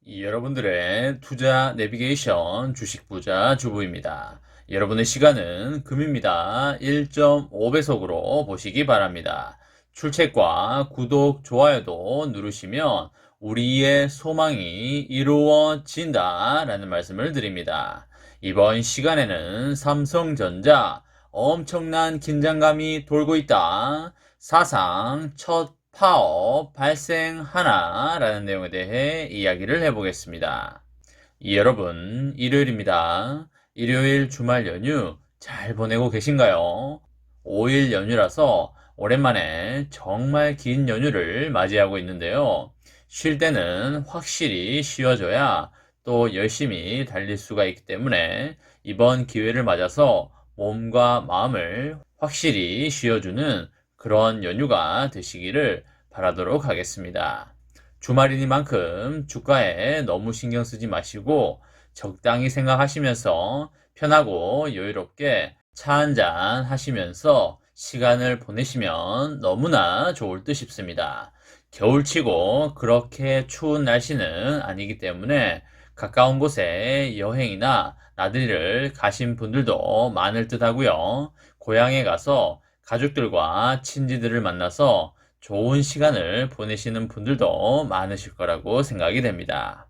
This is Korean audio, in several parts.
여러분들의 투자 내비게이션 주식 부자 주부입니다. 여러분의 시간은 금입니다. 1.5배속으로 보시기 바랍니다. 출첵과 구독, 좋아요도 누르시면 우리의 소망이 이루어진다 라는 말씀을 드립니다. 이번 시간에는 삼성전자 엄청난 긴장감이 돌고 있다. 사상 첫 파업 발생하나 라는 내용에 대해 이야기를 해보겠습니다. 여러분, 일요일입니다. 일요일 주말 연휴 잘 보내고 계신가요? 5일 연휴라서 오랜만에 정말 긴 연휴를 맞이하고 있는데요. 쉴 때는 확실히 쉬어줘야 또 열심히 달릴 수가 있기 때문에 이번 기회를 맞아서 몸과 마음을 확실히 쉬어주는 그런 연휴가 되시기를 바라도록 하겠습니다. 주말이니만큼 주가에 너무 신경 쓰지 마시고 적당히 생각하시면서 편하고 여유롭게 차 한잔 하시면서 시간을 보내시면 너무나 좋을 듯 싶습니다. 겨울치고 그렇게 추운 날씨는 아니기 때문에 가까운 곳에 여행이나 나들이를 가신 분들도 많을 듯 하고요. 고향에 가서 가족들과 친지들을 만나서 좋은 시간을 보내시는 분들도 많으실 거라고 생각이 됩니다.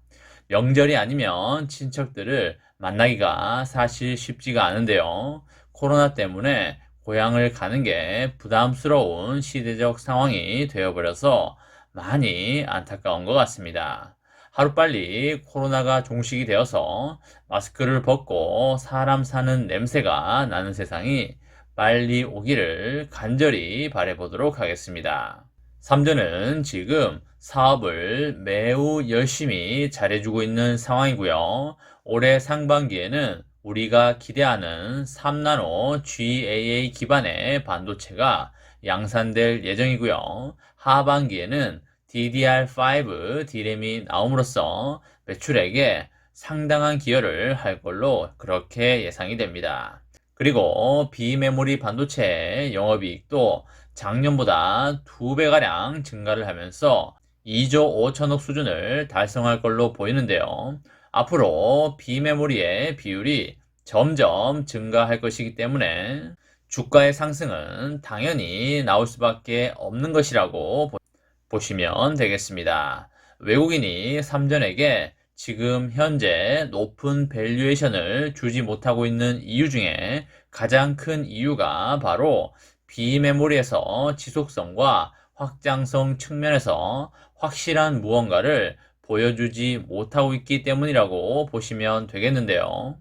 명절이 아니면 친척들을 만나기가 사실 쉽지가 않은데요. 코로나 때문에 고향을 가는 게 부담스러운 시대적 상황이 되어버려서 많이 안타까운 것 같습니다. 하루빨리 코로나가 종식이 되어서 마스크를 벗고 사람 사는 냄새가 나는 세상이 빨리 오기를 간절히 바라보도록 하겠습니다. 삼전은 지금 사업을 매우 열심히 잘해주고 있는 상황이고요. 올해 상반기에는 우리가 기대하는 3나노 GAA 기반의 반도체가 양산될 예정이고요. 하반기에는 DDR5 D램이 나옴으로써 매출액에 상당한 기여를 할 걸로 그렇게 예상이 됩니다. 그리고 비메모리 반도체 영업이익도 작년보다 2배가량 증가를 하면서 2조 5천억 수준을 달성할 걸로 보이는데요. 앞으로 비메모리의 비율이 점점 증가할 것이기 때문에 주가의 상승은 당연히 나올 수밖에 없는 것이라고 보시면 되겠습니다. 외국인이 삼전에게 지금 현재 높은 밸류에이션을 주지 못하고 있는 이유 중에 가장 큰 이유가 바로 비메모리에서 지속성과 확장성 측면에서 확실한 무언가를 보여주지 못하고 있기 때문이라고 보시면 되겠는데요.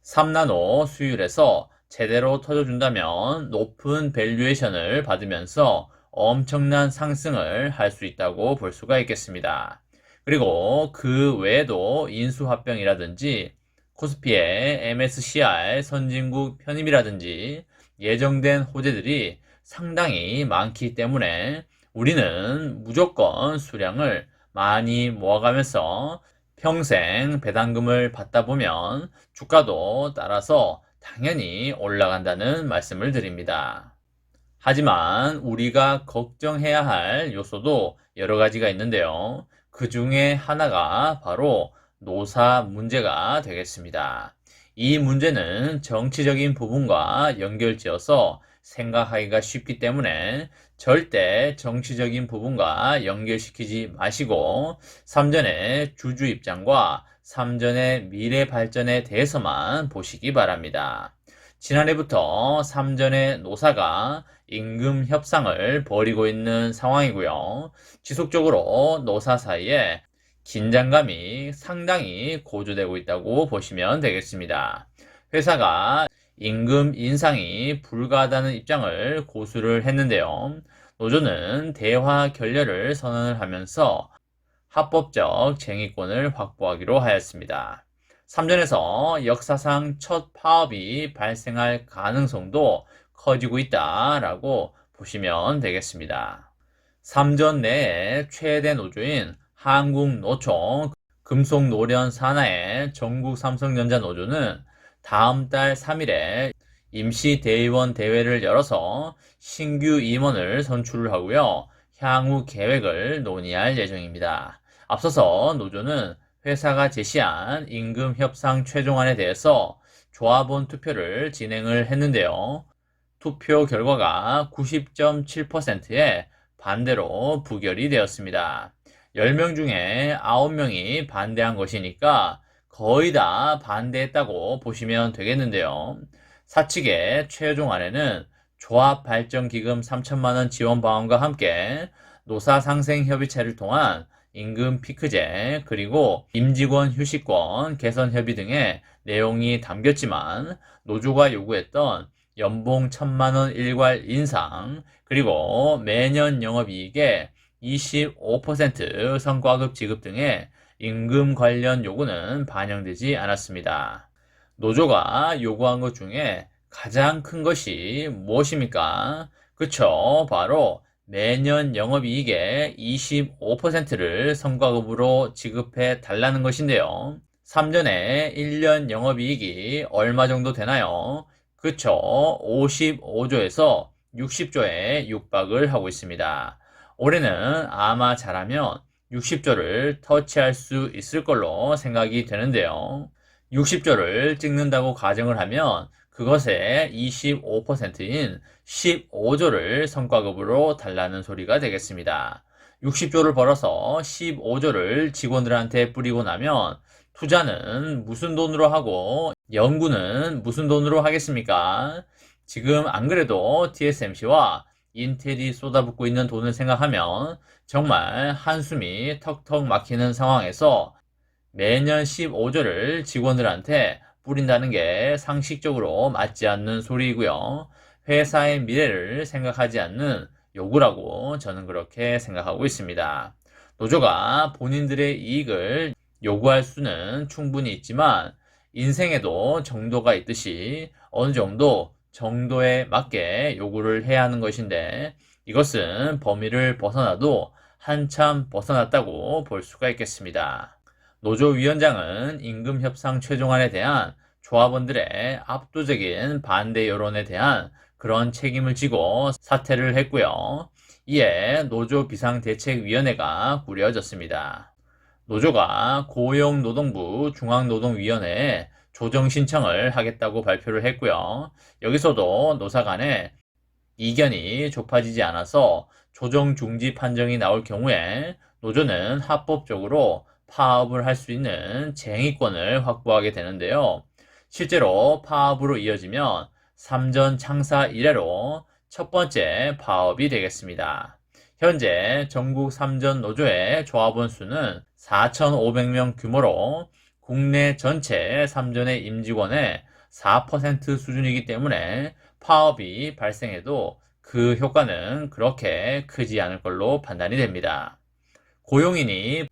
3나노 수율에서 제대로 터져준다면 높은 밸류에이션을 받으면서 엄청난 상승을 할 수 있다고 볼 수가 있겠습니다. 그리고 그 외에도 인수합병이라든지 코스피의 MSCI 선진국 편입이라든지 예정된 호재들이 상당히 많기 때문에 우리는 무조건 수량을 많이 모아가면서 평생 배당금을 받다 보면 주가도 따라서 당연히 올라간다는 말씀을 드립니다. 하지만 우리가 걱정해야 할 요소도 여러 가지가 있는데요. 그 중에 하나가 바로 노사 문제가 되겠습니다. 이 문제는 정치적인 부분과 연결지어서 생각하기가 쉽기 때문에 절대 정치적인 부분과 연결시키지 마시고 삼전의 주주 입장과 삼전의 미래 발전에 대해서만 보시기 바랍니다. 지난해부터 삼전의 노사가 임금 협상을 벌이고 있는 상황이고요. 지속적으로 노사 사이에 긴장감이 상당히 고조되고 있다고 보시면 되겠습니다. 회사가 임금 인상이 불가하다는 입장을 고수를 했는데요. 노조는 대화 결렬을 선언을 하면서 합법적 쟁의권을 확보하기로 하였습니다. 삼전에서 역사상 첫 파업이 발생할 가능성도 커지고 있다라고 보시면 되겠습니다. 삼전 내에 최대 노조인 한국노총 금속노련 산하의 전국삼성전자 노조는 다음 달 3일에 임시대의원 대회를 열어서 신규 임원을 선출을 하고요. 향후 계획을 논의할 예정입니다. 앞서서 노조는 회사가 제시한 임금 협상 최종안에 대해서 조합원 투표를 진행을 했는데요. 투표 결과가 90.7%의 반대로 부결이 되었습니다. 10명 중에 9명이 반대한 것이니까 거의 다 반대했다고 보시면 되겠는데요. 사측의 최종안에는 조합발전기금 3천만 원 지원 방안과 함께 노사상생협의체를 통한 임금 피크제 그리고 임직원 휴식권 개선 협의 등의 내용이 담겼지만 노조가 요구했던 연봉 1,000만 원 일괄 인상 그리고 매년 영업이익의 25% 성과급 지급 등의 임금 관련 요구는 반영되지 않았습니다. 노조가 요구한 것 중에 가장 큰 것이 무엇입니까? 그쵸, 바로 매년 영업이익의 25%를 성과급으로 지급해 달라는 것인데요. 3전에 1년 영업이익이 얼마 정도 되나요? 그쵸, 55조에서 60조에 육박을 하고 있습니다. 올해는 아마 잘하면 60조를 터치할 수 있을 걸로 생각이 되는데요. 60조를 찍는다고 가정을 하면 그것의 25%인 15조를 성과급으로 달라는 소리가 되겠습니다. 60조를 벌어서 15조를 직원들한테 뿌리고 나면 투자는 무슨 돈으로 하고 연구는 무슨 돈으로 하겠습니까? 지금 안 그래도 TSMC와 인텔이 쏟아붓고 있는 돈을 생각하면 정말 한숨이 턱턱 막히는 상황에서 매년 15조를 직원들한테 뿌린다는 게 상식적으로 맞지 않는 소리이고요. 회사의 미래를 생각하지 않는 요구라고 저는 그렇게 생각하고 있습니다. 노조가 본인들의 이익을 요구할 수는 충분히 있지만 인생에도 정도가 있듯이 어느 정도 정도에 맞게 요구를 해야 하는 것인데 이것은 범위를 벗어나도 한참 벗어났다고 볼 수가 있겠습니다. 노조위원장은 임금협상 최종안에 대한 조합원들의 압도적인 반대 여론에 대한 그런 책임을 지고 사퇴를 했고요. 이에 노조비상대책위원회가 꾸려졌습니다. 노조가 고용노동부 중앙노동위원회에 조정 신청을 하겠다고 발표를 했고요. 여기서도 노사 간에 이견이 좁아지지 않아서 조정 중지 판정이 나올 경우에 노조는 합법적으로 파업을 할 수 있는 쟁의권을 확보하게 되는데요. 실제로 파업으로 이어지면 3전 창사 이래로 첫 번째 파업이 되겠습니다. 현재 전국 3전 노조의 조합원 수는 4,500명 규모로 국내 전체 3전의 임직원의 4% 수준이기 때문에 파업이 발생해도 그 효과는 그렇게 크지 않을 걸로 판단이 됩니다. 고용인이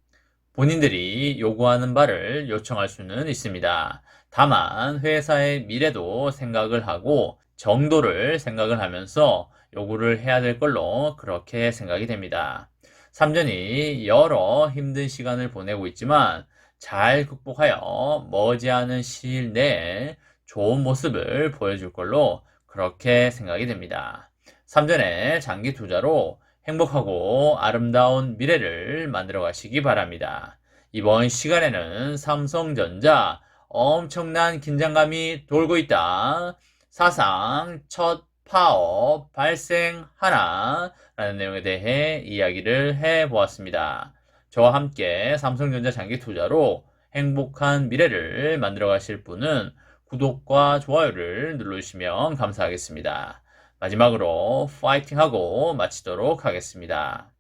본인들이 요구하는 바를 요청할 수는 있습니다. 다만 회사의 미래도 생각을 하고 정도를 생각을 하면서 요구를 해야 될 걸로 그렇게 생각이 됩니다. 3전이 여러 힘든 시간을 보내고 있지만 잘 극복하여 머지않은 시일 내에 좋은 모습을 보여줄 걸로 그렇게 생각이 됩니다. 3전의 장기 투자로 행복하고 아름다운 미래를 만들어 가시기 바랍니다. 이번 시간에는 삼성전자 엄청난 긴장감이 돌고 있다. 사상 첫 파업 발생하나? 라는 내용에 대해 이야기를 해보았습니다. 저와 함께 삼성전자 장기 투자로 행복한 미래를 만들어 가실 분은 구독과 좋아요를 눌러주시면 감사하겠습니다. 마지막으로 파이팅하고 마치도록 하겠습니다.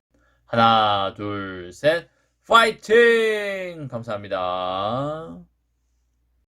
하나, 둘, 셋, 파이팅! 감사합니다.